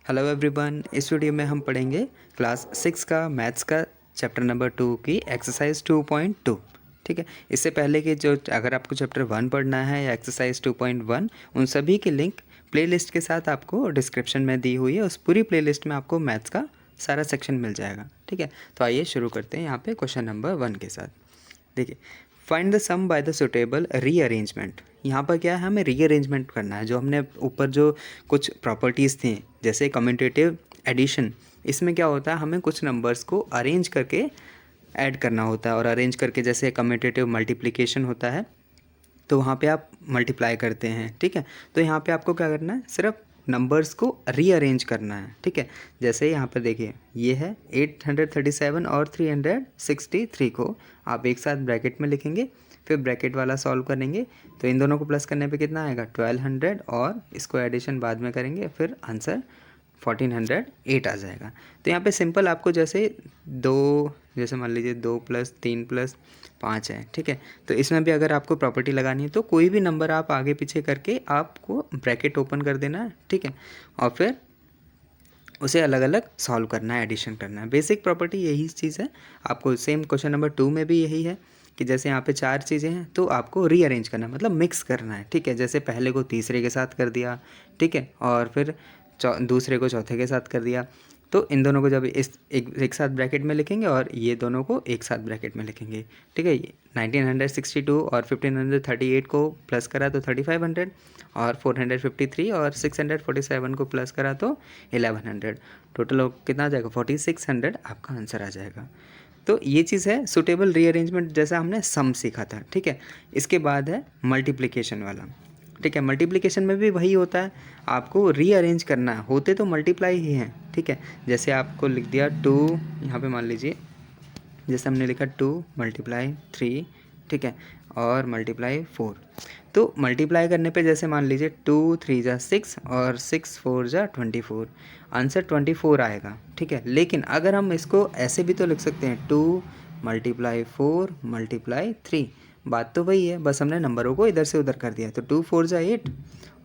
Hello everyone, इस video में हम पढ़ेंगे क्लास 6 का मैथ्स का चैप्टर नंबर 2 की एक्सरसाइज 2.2। ठीक है, इससे पहले कि जो अगर आपको चैप्टर 1 पढ़ना है या एक्सरसाइज 2.1, उन सभी की लिंक प्लेलिस्ट के साथ आपको डिस्क्रिप्शन में दी हुई है। उस पूरी प्लेलिस्ट में आपको मैथ्स का सारा सेक्शन मिल जाएगा। ठीक है, तो आइए शुरू करते हैं यहाँ पे क्वेश्चन नंबर 1 के साथ। देखिए, find the sum by the suitable rearrangement. यहाँ पर क्या है, हमें रीअरेंजमेंट करना है। जो हमने ऊपर जो कुछ प्रॉपर्टीज़ थी जैसे कम्यूटेटिव एडिशन, इसमें क्या होता है, हमें कुछ नंबर्स को अरेंज करके ऐड करना होता है। और अरेंज करके जैसे कम्यूटेटिव मल्टीप्लिकेशन होता है तो वहाँ पे आप मल्टीप्लाई करते हैं। ठीक है, तो यहाँ पे आपको क्या करना है, सिर्फ नंबर्स को रीअरेंज करना है। ठीक है, जैसे यहाँ पर देखिए ये है 837 और 363 को आप एक साथ ब्रैकेट में लिखेंगे, फिर ब्रैकेट वाला सॉल्व करेंगे तो इन दोनों को प्लस करने पे कितना आएगा 1200, और इसको एडिशन बाद में करेंगे, फिर आंसर 1408 आ जाएगा। तो यहाँ पे सिंपल आपको जैसे मान लीजिए 2 + 3 + 5 है। ठीक है, तो इसमें भी अगर आपको प्रॉपर्टी लगानी है तो कोई भी नंबर आप आगे पीछे करके आपको ब्रैकेट ओपन कर देना है। ठीक है, और फिर उसे अलग अलग सॉल्व करना है, एडिशन करना है। बेसिक प्रॉपर्टी यही चीज़ है। आपको सेम क्वेश्चन नंबर 2 में भी यही है कि जैसे यहाँ पे 4 चीज़ें हैं तो आपको रीअरेंज करना है, मतलब मिक्स करना है। ठीक है, जैसे पहले को तीसरे के साथ कर दिया, ठीक है, और फिर दूसरे को चौथे के साथ कर दिया। तो इन दोनों को जब एक साथ ब्रैकेट में लिखेंगे और ये दोनों को एक साथ ब्रैकेट में लिखेंगे। ठीक है, 1962 और 1538 को प्लस करा तो 3500, और 453 और 647 को प्लस करा तो 1100। टोटल कितना आ जाएगा 4600, आपका आंसर आ जाएगा। तो ये चीज़ है सुटेबल रीअरेंजमेंट, जैसा हमने सम सीखा था। ठीक है, इसके बाद है मल्टीप्लिकेशन वाला। ठीक है, मल्टीप्लिकेशन में भी वही होता है, आपको रीअरेंज करना है। होते तो मल्टीप्लाई ही हैं। ठीक है, जैसे आपको लिख दिया 2, यहाँ पे मान लीजिए जैसे हमने लिखा 2 × 3, ठीक है, और मल्टीप्लाई 4। तो मल्टीप्लाई करने पे जैसे मान लीजिए 2 × 3 = 6 और 6 × 4 = 24, आंसर 24 आएगा। ठीक है, लेकिन अगर हम इसको ऐसे भी तो लिख सकते हैं 2 × 4 × 3, बात तो वही है, बस हमने नंबरों को इधर से उधर कर दिया। तो 2 × 4 = 8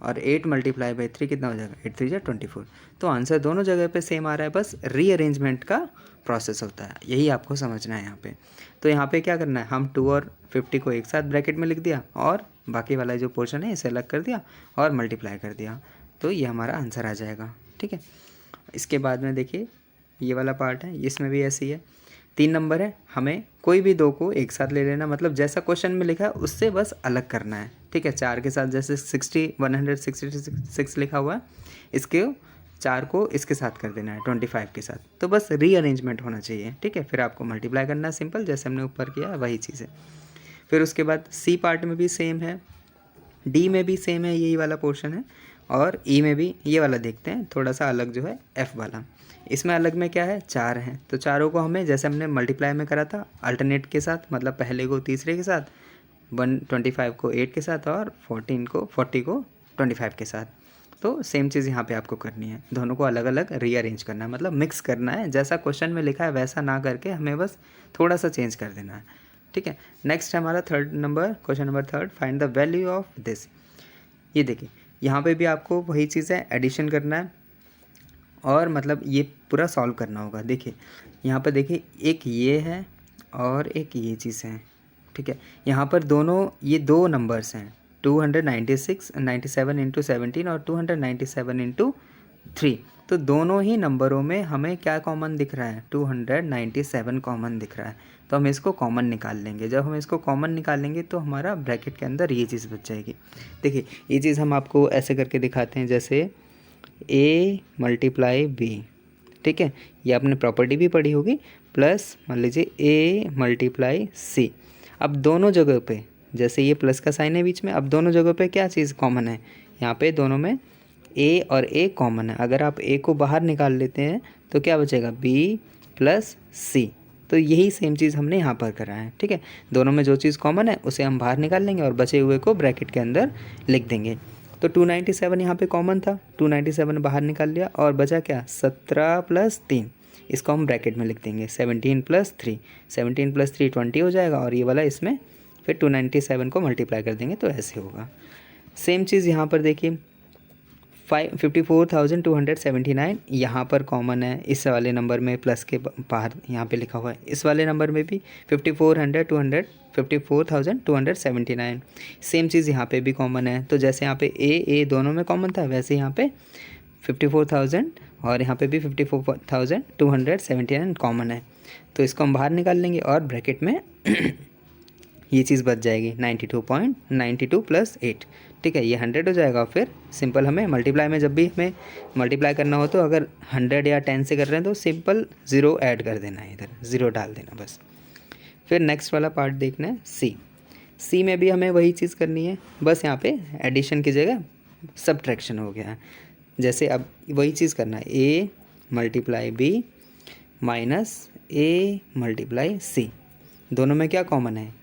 और 8 × 3 कितना हो जाएगा, 8 × 3 = 24। तो आंसर दोनों जगह पे सेम आ रहा है, बस रीअरेंजमेंट का प्रोसेस होता है, यही आपको समझना है यहाँ पे। तो यहाँ पे क्या करना है, हम 2 और 50 को एक साथ ब्रैकेट में लिख दिया और बाकी वाला जो पोर्शन है इसे अलग कर दिया और मल्टीप्लाई कर दिया, तो ये हमारा आंसर आ जाएगा। ठीक है, इसके बाद में देखिए ये वाला पार्ट है, इसमें भी ऐसी है। 3 नंबर है, हमें कोई भी 2 को एक साथ ले लेना, मतलब जैसा क्वेश्चन में लिखा है उससे बस अलग करना है। ठीक है, 4 के साथ जैसे 166 लिखा हुआ है, इसके 4 को इसके साथ कर देना है 25 के साथ, तो बस रीअरेंजमेंट होना चाहिए। ठीक है, फिर आपको मल्टीप्लाई करना है सिंपल, जैसे हमने ऊपर किया है वही चीज़ है। फिर उसके बाद सी पार्ट में भी सेम है, डी में भी सेम है, यही वाला पोर्शन है, और ई में भी ये वाला देखते हैं थोड़ा सा अलग जो है एफ वाला। इसमें अलग में क्या है, 4 हैं, तो चारों को हमें जैसे हमने मल्टीप्लाई में करा था अल्टरनेट के साथ, मतलब पहले को तीसरे के साथ, 125 को 8 के साथ और 40 को 25 के साथ। तो सेम चीज़ यहाँ पे आपको करनी है, दोनों को अलग अलग रीअरेंज करना है, मतलब मिक्स करना है। जैसा क्वेश्चन में लिखा है वैसा ना करके हमें बस थोड़ा सा चेंज कर देना है। ठीक है, नेक्स्ट है हमारा question number 3, find the value of this. ये देखिए यहाँ पे भी आपको वही चीज़ है, एडिशन करना है और मतलब ये पूरा सॉल्व करना होगा। देखिए यहाँ पर देखिए एक ये है और एक ये चीज़ है। ठीक है, यहाँ पर ये दो नंबर्स हैं, 97 × 17 और 297 × 3। तो दोनों ही नंबरों में हमें क्या कॉमन दिख रहा है, 297 कॉमन दिख रहा है। तो हम इसको कॉमन निकाल लेंगे। जब हम इसको कॉमन निकालेंगे तो हमारा ब्रैकेट के अंदर ये चीज़ बच जाएगी। देखिए ये चीज़ हम आपको ऐसे करके दिखाते हैं, जैसे a × b। ठीक है, ये आपने प्रॉपर्टी भी पढ़ी होगी, प्लस मान लीजिए a × c। अब दोनों जगह पे जैसे ये प्लस का साइन है बीच में, अब दोनों जगह पे क्या चीज़ कॉमन है, यहाँ पे दोनों में a और a कॉमन है। अगर आप a को बाहर निकाल लेते हैं तो क्या बचेगा, b + c। तो यही सेम चीज़ हमने यहाँ पर करा है। ठीक है, दोनों में जो चीज़ कॉमन है उसे हम बाहर निकाल लेंगे और बचे हुए को ब्रैकेट के अंदर लिख देंगे। तो 297 यहाँ पे कॉमन था, 297 बाहर निकाल लिया और बचा क्या, 17 + 3, इसको हम ब्रैकेट में लिख देंगे। 17 + 3, 17 + 3 20 हो जाएगा, और ये वाला इसमें फिर 297 को मल्टीप्लाई कर देंगे तो ऐसे होगा। सेम चीज़ यहाँ पर देखिए 54,279 यहाँ पर कॉमन है, इस वाले नंबर में प्लस के बाहर यहाँ पे लिखा हुआ है, इस वाले नंबर में भी 54,279 सेम चीज़ यहाँ पे भी कॉमन है। तो जैसे यहाँ पे ए दोनों में कॉमन था, वैसे यहाँ पे 54,000 और यहाँ पे भी 54,279 कॉमन है। तो इसको हम बाहर निकाल लेंगे और ब्रैकेट में ये चीज़ बच जाएगी 92.92 प्लस 8, ठीक है, ये 100 हो जाएगा। फिर सिंपल हमें मल्टीप्लाई में जब भी हमें मल्टीप्लाई करना हो तो अगर 100 या 10 से कर रहे हैं तो सिंपल 0 ऐड कर देना है, इधर 0 डाल देना बस। फिर नेक्स्ट वाला पार्ट देखना है सी में भी हमें वही चीज़ करनी है, बस यहाँ पे एडिशन की जगह सब्ट्रैक्शन हो गया है। जैसे अब वही चीज़ करना है, A multiply B minus A multiply C, दोनों में क्या कॉमन है,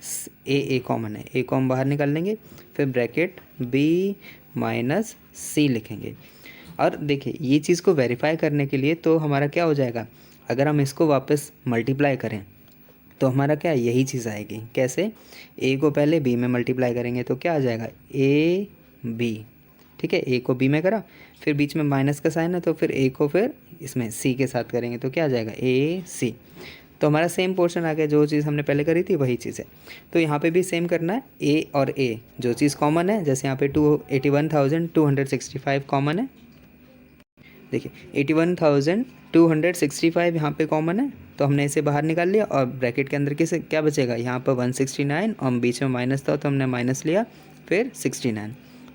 ए कॉमन है, ए को हम बाहर निकाल लेंगे, फिर ब्रैकेट बी माइनस सी लिखेंगे। और देखिए ये चीज़ को वेरीफाई करने के लिए तो हमारा क्या हो जाएगा, अगर हम इसको वापस मल्टीप्लाई करें तो हमारा क्या यही चीज़ आएगी। कैसे, ए को पहले बी में मल्टीप्लाई करेंगे तो क्या आ जाएगा ए बी, ठीक है, ए को बी में करा, फिर बीच में माइनस का साइन है तो फिर ए को फिर इसमें सी के साथ करेंगे तो क्या आ जाएगा ए सी। तो हमारा सेम पोर्शन आ गया, जो चीज़ हमने पहले करी थी वही चीज़ है। तो यहाँ पे भी सेम करना है, ए और ए जो चीज़ कॉमन है, जैसे यहाँ पे 81,265 कॉमन है, देखिए 81,265 यहाँ पे कॉमन है, तो हमने इसे बाहर निकाल लिया और ब्रैकेट के अंदर किसे क्या बचेगा, यहाँ पर 169 और बीच में माइनस था तो हमने माइनस लिया, फिर 69,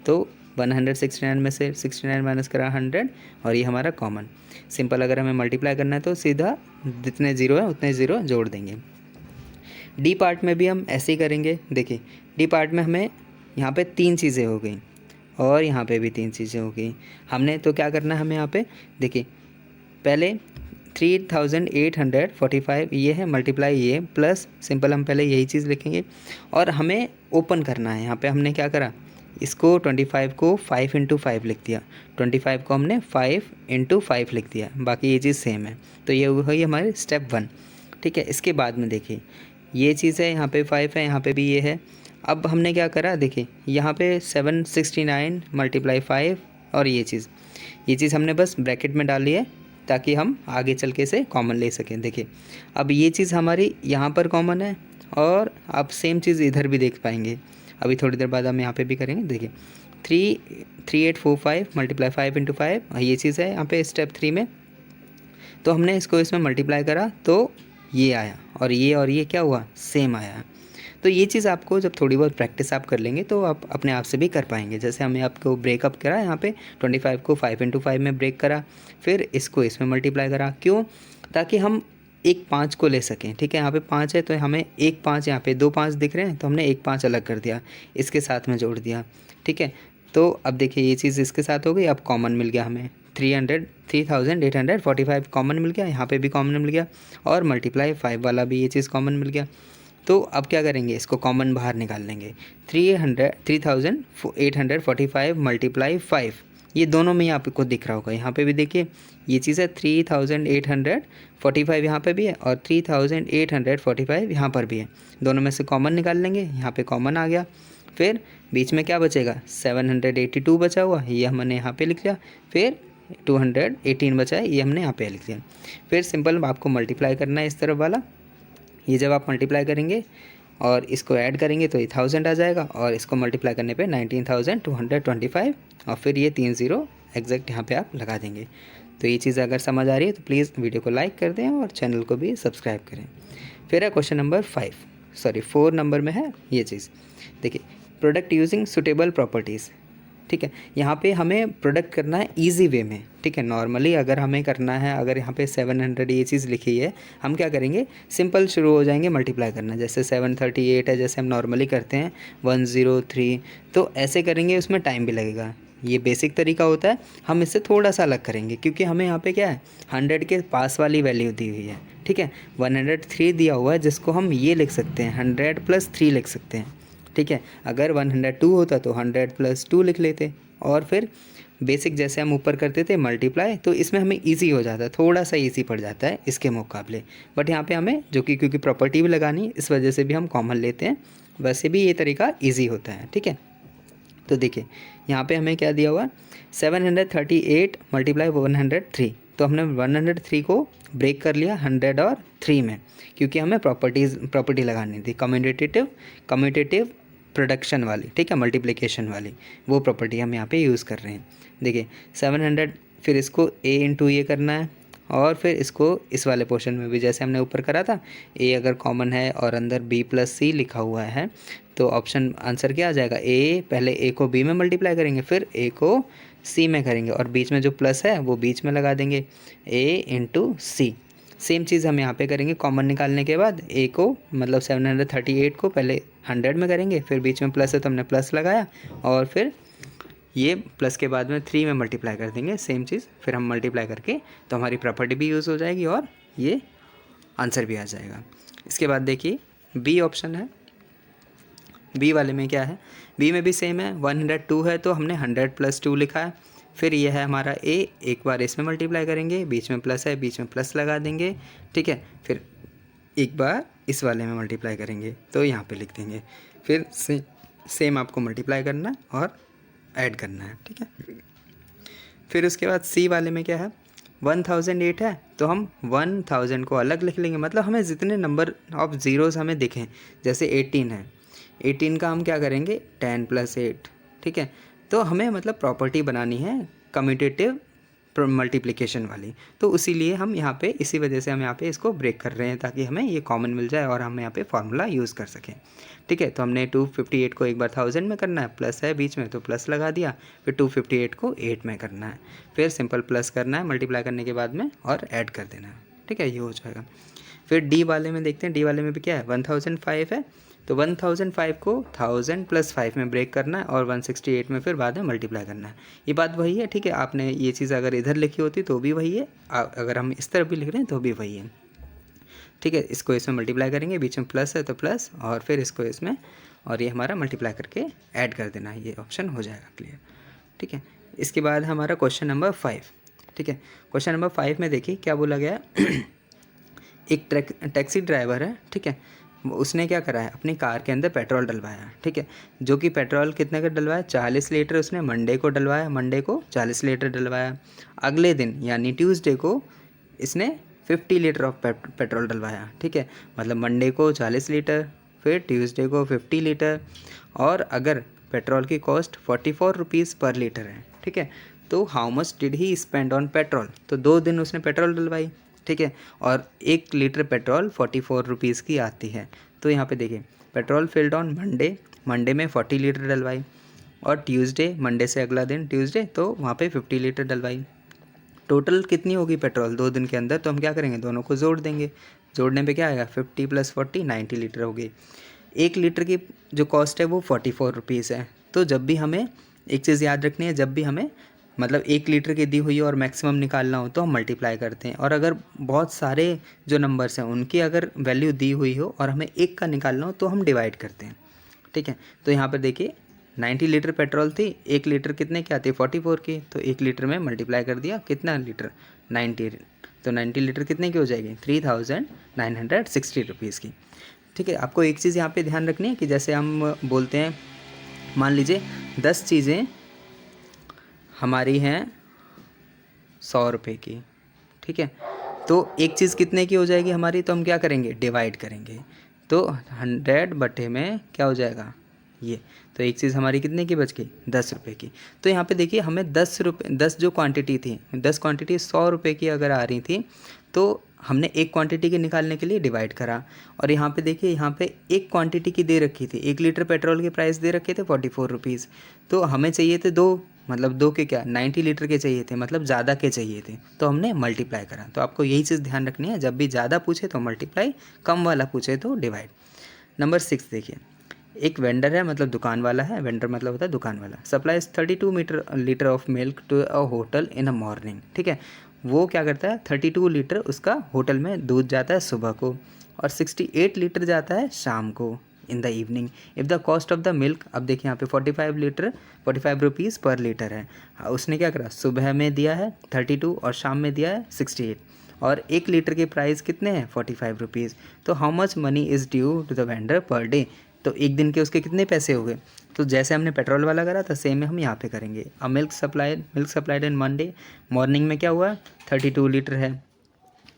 तो 169 में से 69 माइनस करा 100 और ये हमारा कॉमन। सिंपल अगर हमें मल्टीप्लाई करना है तो सीधा जितने ज़ीरो है उतने ज़ीरो जोड़ देंगे। डी पार्ट में भी हम ऐसे ही करेंगे। देखिए डी पार्ट में हमें यहाँ पे 3 चीज़ें हो गई और यहाँ पे भी 3 चीज़ें हो गई। हमने तो क्या करना है, हमें यहाँ पे देखिए पहले 3,845 ये है मल्टीप्लाई ये प्लस, सिंपल हम पहले यही चीज़ लिखेंगे और हमें ओपन करना है। यहाँ पे हमने क्या करा, इसको 25 को 5 इंटू 5 लिख दिया, 25 को हमने 5 इंटू 5 लिख दिया, बाकी ये चीज़ सेम है। तो ये हुई हमारे स्टेप 1, ठीक है। इसके बाद में देखिए ये चीज़ है, यहाँ पे 5 है, यहाँ पे भी ये है। अब हमने क्या करा, देखिए यहाँ पे 769 मल्टीप्लाई 5 और ये चीज़ हमने बस ब्रैकेट में डाली है ताकि हम आगे चल के इसे कॉमन ले सकें। देखिए अब ये चीज़ हमारी यहाँ पर कॉमन है और आप सेम चीज़ इधर भी देख पाएंगे, अभी थोड़ी देर बाद हम यहाँ पे भी करेंगे। देखिए 3845 मल्टीप्लाई 5 इंटू 5 ये चीज़ है यहाँ पे स्टेप 3 में। तो हमने इसको इसमें मल्टीप्लाई करा तो ये आया और ये क्या हुआ, सेम आया। तो ये चीज़ आपको जब थोड़ी बहुत प्रैक्टिस आप कर लेंगे तो आप अपने आप से भी कर पाएंगे। जैसे हमने आपको ब्रेकअप करा, यहाँ पे 25 को 5 इंटू 5 में ब्रेक करा, फिर इसको इसमें मल्टीप्लाई करा, क्यों, ताकि हम एक 5 को ले सकें, ठीक है। यहाँ पे 5 है तो हमें एक 5, यहाँ पे 2 5 दिख रहे हैं तो हमने एक 5 अलग कर दिया, इसके साथ में जोड़ दिया, ठीक है। तो अब देखिए ये चीज़ इसके साथ हो गई, अब कॉमन मिल गया हमें 3,845 कॉमन मिल गया, यहाँ पे भी कॉमन मिल गया और मल्टीप्लाई 5 वाला भी ये चीज़ कॉमन मिल गया। तो अब क्या करेंगे, इसको कॉमन बाहर निकाल लेंगे। 3,845 मल्टीप्लाई 5 ये दोनों में ही आपको दिख रहा होगा, यहाँ पे भी देखिए ये चीज़ है 3,845 यहाँ पे भी है और 3,845 यहाँ पर भी है, दोनों में से कॉमन निकाल लेंगे। यहाँ पे कॉमन आ गया, फिर बीच में क्या बचेगा, 782 बचा हुआ, ये हमने यहाँ पे लिख लिया, फिर 218 बचा है, ये हमने यहाँ पे लिख लिया। फिर सिंपल आपको मल्टीप्लाई करना है इस तरफ वाला, ये जब आप मल्टीप्लाई करेंगे और इसको ऐड करेंगे तो ये 1000 आ जाएगा और इसको मल्टीप्लाई करने पे 19,225 और फिर ये 3 0 एग्जैक्ट यहाँ पे आप लगा देंगे। तो ये चीज़ अगर समझ आ रही है तो प्लीज़ वीडियो को लाइक कर दें और चैनल को भी सब्सक्राइब करें। फिर है क्वेश्चन नंबर 4 नंबर में है ये चीज़। देखिए प्रोडक्ट यूजिंग सुटेबल प्रॉपर्टीज़, ठीक है। यहाँ पे हमें प्रोडक्ट करना है इजी वे में, ठीक है। नॉर्मली अगर हमें करना है, अगर यहाँ पे 700 ये चीज़ लिखी है, हम क्या करेंगे, सिंपल शुरू हो जाएंगे मल्टीप्लाई करना। जैसे 738 है, जैसे हम नॉर्मली करते हैं 103, तो ऐसे करेंगे, उसमें टाइम भी लगेगा। ये बेसिक तरीका होता है, हम इससे थोड़ा सा अलग करेंगे क्योंकि हमें यहाँ पे क्या है 100 के पास वाली वैल्यू दी हुई है, ठीक है। 103 दिया हुआ है जिसको हम ये लिख सकते हैं 100 + 3 लिख सकते हैं, ठीक है। अगर 102 होता तो 100 + 2 लिख लेते और फिर बेसिक जैसे हम ऊपर करते थे मल्टीप्लाई, तो इसमें हमें इजी हो जाता है, थोड़ा सा इजी पड़ जाता है इसके मुकाबले। बट यहाँ पे हमें जो कि क्योंकि प्रॉपर्टी भी लगानी है इस वजह से भी हम कॉमन लेते हैं, वैसे भी ये तरीका इजी होता है, ठीक है। तो देखिए यहाँ पे हमें क्या दिया हुआ 738 मल्टीप्लाई 103, तो हमने 103 को ब्रेक कर लिया 100 और 3 में, क्योंकि हमें प्रॉपर्टी लगानी थी कम्यूटेटिव प्रोडक्शन वाली, ठीक है, मल्टीप्लिकेशन वाली, वो प्रॉपर्टी हम यहाँ पे यूज़ कर रहे हैं। देखिए 700, फिर इसको a इंटू ये करना है, और फिर इसको इस वाले पोर्शन में भी जैसे हमने ऊपर करा था, a अगर कॉमन है और अंदर b प्लस c लिखा हुआ है तो ऑप्शन आंसर क्या आ जाएगा, a, पहले a को b में मल्टीप्लाई करेंगे, फिर a को c में करेंगे, और बीच में जो प्लस है वो बीच में लगा देंगे, a इंटू c। सेम चीज़ हम यहाँ पे करेंगे, कॉमन निकालने के बाद a को मतलब 738 को पहले 100 में करेंगे, फिर बीच में प्लस है तो हमने प्लस लगाया, और फिर ये प्लस के बाद में 3 में मल्टीप्लाई कर देंगे, सेम चीज़ फिर हम मल्टीप्लाई करके, तो हमारी प्रॉपर्टी भी यूज़ हो जाएगी और ये आंसर भी आ जाएगा। इसके बाद देखिए बी ऑप्शन है, बी वाले में क्या है, बी में भी सेम है, 102 है तो हमने 100 प्लस 2 लिखा है, फिर ये है हमारा ए, एक बार इसमें मल्टीप्लाई करेंगे, बीच में प्लस है, बीच में प्लस लगा देंगे, ठीक है, फिर एक बार इस वाले में मल्टीप्लाई करेंगे तो यहाँ पे लिख देंगे, फिर सेम आपको मल्टीप्लाई करना है और ऐड करना है, ठीक है। फिर उसके बाद सी वाले में क्या है, 1008 है तो हम 1000 को अलग लिख लेंगे, मतलब हमें जितने नंबर ऑफ ज़ीरोज़ हमें दिखें, जैसे 18 है, 18 का हम क्या करेंगे 10 + 8, ठीक है, तो हमें मतलब प्रॉपर्टी बनानी है कम्यूटेटिव मल्टीप्लिकेशन वाली, तो इसीलिए हम यहाँ पे, इसी वजह से हम यहाँ पे इसको ब्रेक कर रहे हैं ताकि हमें ये कॉमन मिल जाए और हम यहाँ पे फार्मूला यूज़ कर सकें, ठीक है। तो हमने 258 को एक बार 1000 में करना है, प्लस है बीच में तो प्लस लगा दिया, फिर 258 को 8 में करना है, फिर सिंपल प्लस करना है मल्टीप्लाई करने के बाद में और ऐड कर देना है, ठीक है, ये हो जाएगा। फिर डी वाले में देखते हैं, डी वाले में भी क्या है 1005 है तो 1005 को 1000 + 5 में ब्रेक करना है और 168 में फिर बाद में मल्टीप्लाई करना है, ये बात वही है, ठीक है। आपने ये चीज़ अगर इधर लिखी होती तो भी वही है, अगर हम इस तरफ भी लिख रहे हैं तो भी वही है, ठीक है। इसको इसमें मल्टीप्लाई करेंगे, बीच में प्लस है तो प्लस, और फिर इसको इसमें, और ये हमारा मल्टीप्लाई करके ऐड कर देना है, ये ऑप्शन हो जाएगा क्लियर, ठीक है। इसके बाद हमारा क्वेश्चन नंबर 5, ठीक है। क्वेश्चन नंबर 5 में देखिए क्या बोला गया एक टैक्सी ड्राइवर है, ठीक है, उसने क्या करा है अपनी कार के अंदर पेट्रोल डलवाया, ठीक है, जो कि पेट्रोल कितने का डलवाया 40 लीटर उसने मंडे को डलवाया, मंडे को 40 लीटर डलवाया, अगले दिन यानी ट्यूसडे को इसने 50 लीटर ऑफ पेट्रोल डलवाया, ठीक है, मतलब मंडे को 40 लीटर, फिर ट्यूसडे को 50 लीटर, और अगर पेट्रोल की कॉस्ट 44 रुपीज़ पर लीटर है, ठीक है, तो how much did he spend on petrol, तो 2 दिन उसने पेट्रोल डलवाई, ठीक है, और 1 लीटर पेट्रोल 44 रुपीज़ की आती है, तो यहाँ पे देखिए पेट्रोल फिल्ड ऑन मंडे में 40 लीटर डलवाई, और ट्यूसडे मंडे से अगला दिन ट्यूसडे तो वहाँ पे 50 लीटर डलवाई, टोटल कितनी होगी पेट्रोल 2 दिन के अंदर, तो हम क्या करेंगे दोनों को जोड़ देंगे, जोड़ने पे क्या आएगा 50 + 40 90 लीटर होगी। 1 लीटर की जो कॉस्ट है वो 44 रुपीज़ है, तो जब भी हमें एक चीज़ याद रखनी है, जब भी हमें मतलब 1 लीटर की दी हुई है और मैक्सिमम निकालना हो तो हम मल्टीप्लाई करते हैं, और अगर बहुत सारे जो नंबर्स हैं उनकी अगर वैल्यू दी हुई हो और हमें एक का निकालना हो तो हम डिवाइड करते हैं, ठीक है। तो यहाँ पर देखिए 90 लीटर पेट्रोल थी, 1 लीटर कितने की आती है 44 की, तो 1 लीटर में मल्टीप्लाई कर दिया कितना लीटर 90, तो 90 लीटर कितने की हो जाएगी 3960 रुपीज़ की, ठीक है। आपको एक चीज़ यहाँ पे ध्यान रखनी है कि जैसे हम बोलते हैं, मान लीजिए 10 चीज़ें हमारी हैं 100 रुपये की, ठीक है, तो एक चीज़ कितने की हो जाएगी हमारी, तो हम क्या करेंगे डिवाइड करेंगे, तो 100 बटे में क्या हो जाएगा ये, तो एक चीज़ हमारी कितने की बच गई 10 रुपये की। तो यहाँ पे देखिए हमें 10 रुपये, 10 जो क्वांटिटी थी, 10 क्वांटिटी 100 रुपये की अगर आ रही थी तो हमने एक क्वांटिटी के निकालने के लिए डिवाइड करा, और यहाँ पे देखिए यहाँ पे एक क्वांटिटी की दे रखी थी, 1 लीटर पेट्रोल के प्राइस दे रखे थे 44 रुपीज़, तो हमें चाहिए थे 2, मतलब 2 के क्या 90 लीटर के चाहिए थे, मतलब ज़्यादा के चाहिए थे, तो हमने मल्टीप्लाई करा। तो आपको यही चीज़ ध्यान रखनी है, जब भी ज़्यादा पूछे तो मल्टीप्लाई, कम वाला पूछे तो डिवाइड। नंबर 6 देखिए, एक वेंडर है, मतलब दुकान वाला है, वेंडर मतलब होता है दुकान वाला, supplies 32 litre of milk to a hotel in a morning, ठीक है, वो क्या करता है 32 लीटर उसका होटल में दूध जाता है सुबह को, और 68 लीटर जाता है शाम को in the evening. If the cost of the milk, अब देखिए यहाँ पे 45 रुपीज़ पर लीटर है, उसने क्या करा सुबह में दिया है 32 और शाम में दिया है 68, और 1 लीटर के प्राइस कितने हैं 45 रुपीज़, तो how much money is due to the vendor per day, तो एक दिन के उसके कितने पैसे हो गए। तो जैसे हमने पेट्रोल वाला करा था सेम है हम यहाँ पे करेंगे। अब मिल्क सप्लाइड इन मंडे, मॉर्निंग में क्या हुआ 32 लीटर है,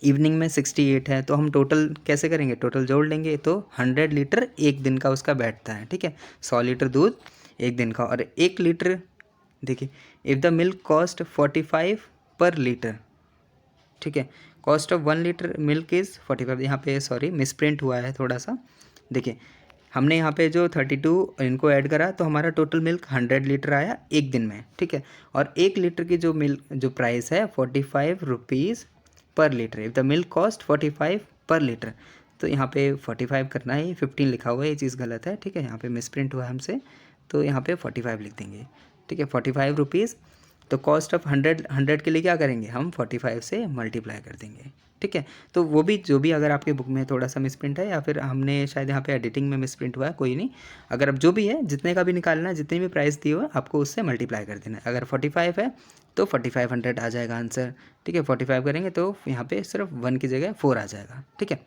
इवनिंग में 68 है, तो हम टोटल कैसे करेंगे, टोटल जोड़ लेंगे तो 100 लीटर एक दिन का उसका बैठता है, ठीक है। 100 लीटर दूध एक दिन का, और 1 लीटर देखिए, इफ़ द मिल्क कॉस्ट 45 पर लीटर, ठीक है, cost of 1 litre milk is 45, यहाँ पे सॉरी मिसप्रिंट हुआ है थोड़ा सा। देखिए हमने यहाँ पे जो 32 इनको ऐड करा तो हमारा टोटल मिल्क 100 लीटर आया एक दिन में, ठीक है। और 1 लीटर की जो मिल्क जो प्राइस है 45 रुपीज़ पर litre, if the milk cost 45 पर लीटर, तो यहाँ पे 45 करना है, 15 लिखा हुआ है, ये चीज़ गलत है, ठीक है, यहाँ पे मिसप्रिंट हुआ है हमसे, तो यहाँ पे 45 लिख देंगे, ठीक है, 45 रुपीज़। तो कॉस्ट ऑफ 100 के लिए क्या करेंगे हम 45 से मल्टीप्लाई कर देंगे, ठीक है। तो वो भी जो भी अगर आपके बुक में थोड़ा सा मिसप्रिंट है या फिर हमने शायद यहाँ पे एडिटिंग में मिसप्रिंट हुआ है, कोई नहीं, अगर अब जो भी है जितने का भी निकालना है, जितनी भी प्राइस दी हो आपको उससे मल्टीप्लाई कर देना है। अगर 45 है तो 4500 आ जाएगा आंसर, ठीक है। 45 करेंगे तो यहाँ पे सिर्फ 1 की जगह 4 आ जाएगा, ठीक है।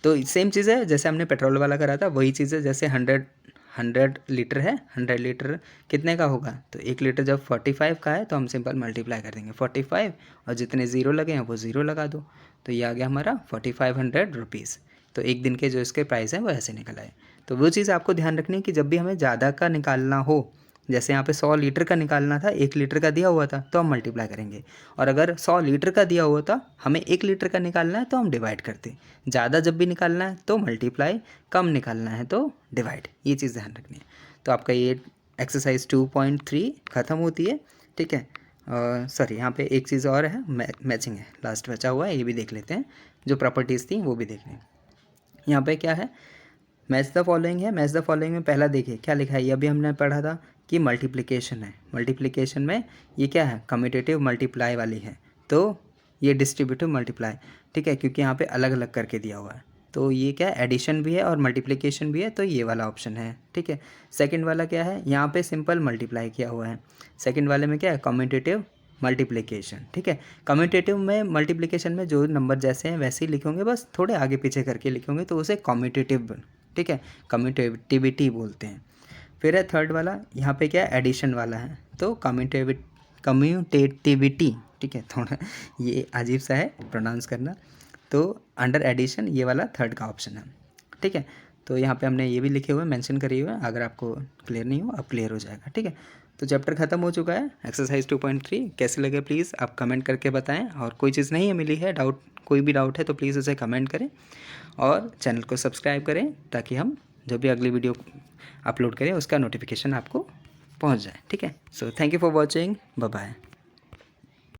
तो सेम चीज़ है जैसे हमने पेट्रोल वाला करा था, वही चीज़ है। जैसे 100 लीटर है, 100 लीटर कितने का होगा, तो 1 लीटर जब 45 का है तो हम सिंपल मल्टीप्लाई कर देंगे 45, और जितने ज़ीरो लगे हैं वो ज़ीरो लगा दो, तो ये आ गया हमारा 4500 रुपीज़। तो एक दिन के जो इसके प्राइस हैं वो ऐसे निकल आए। तो वो चीज़ आपको ध्यान रखनी है कि जब भी हमें ज़्यादा का निकालना हो, जैसे यहाँ पे 100 लीटर का निकालना था, 1 लीटर का दिया हुआ था तो हम मल्टीप्लाई करेंगे, और अगर 100 लीटर का दिया हुआ था हमें 1 लीटर का निकालना है तो हम डिवाइड करते। ज़्यादा जब भी निकालना है तो मल्टीप्लाई, कम निकालना है तो डिवाइड, ये चीज़ ध्यान रखनी है। तो आपका ये एक्सरसाइज 2.3 ख़त्म होती है, ठीक है। सॉरी यहाँ पे एक चीज़ और है, मैचिंग है, लास्ट बचा हुआ है, ये भी देख लेते हैं, जो प्रॉपर्टीज़ थी वो भी देख लें। यहाँ पे क्या है, मैच द फॉलोइंग है। मैच द फॉलोइंग में पहला देखिए क्या लिखा है, ये अभी हमने पढ़ा था कि मल्टीप्लिकेशन है। मल्टीप्लिकेशन में ये क्या है, कम्यूटेटिव मल्टीप्लाई वाली है, तो ये डिस्ट्रीब्यूटिव मल्टीप्लाई, ठीक है, क्योंकि यहाँ पे अलग अलग करके दिया हुआ है। तो ये क्या एडिशन भी है और मल्टीप्लिकेशन भी है, तो ये वाला ऑप्शन है, ठीक है। सेकंड वाला क्या है, यहाँ पे सिंपल मल्टीप्लाई किया हुआ है। सेकंड वाले में क्या है, कम्यूटेटिव मल्टीप्लिकेशन, ठीक है। कम्यूटेटिव में मल्टीप्लिकेशन में जो नंबर जैसे हैं वैसे ही लिखोगे, बस थोड़े आगे पीछे करके लिखोगे तो उसे कम्यूटेटिव, ठीक है, कम्यूटेटिविटी बोलते हैं। फिर है थर्ड वाला, यहाँ पे क्या एडिशन वाला है, तो कम्यूटेटिविटी, ठीक है, थोड़ा ये अजीब सा है प्रोनाउंस करना, तो अंडर एडिशन ये वाला थर्ड का ऑप्शन है, ठीक है। तो यहाँ पे हमने ये भी लिखे हुए मेंशन करे हुए हैं, अगर आपको क्लियर नहीं हो अब क्लियर हो जाएगा, ठीक है। तो चैप्टर ख़त्म हो चुका है एक्सरसाइज 2.3। कैसे लगे प्लीज़ आप कमेंट करके बताएं, और कोई चीज़ नहीं है मिली है डाउट, कोई भी डाउट है तो प्लीज़ उसे कमेंट करें, और चैनल को सब्सक्राइब करें ताकि हम जब भी अगली वीडियो अपलोड करें उसका नोटिफिकेशन आपको पहुंच जाए, ठीक है। So thank you for watching, bye bye.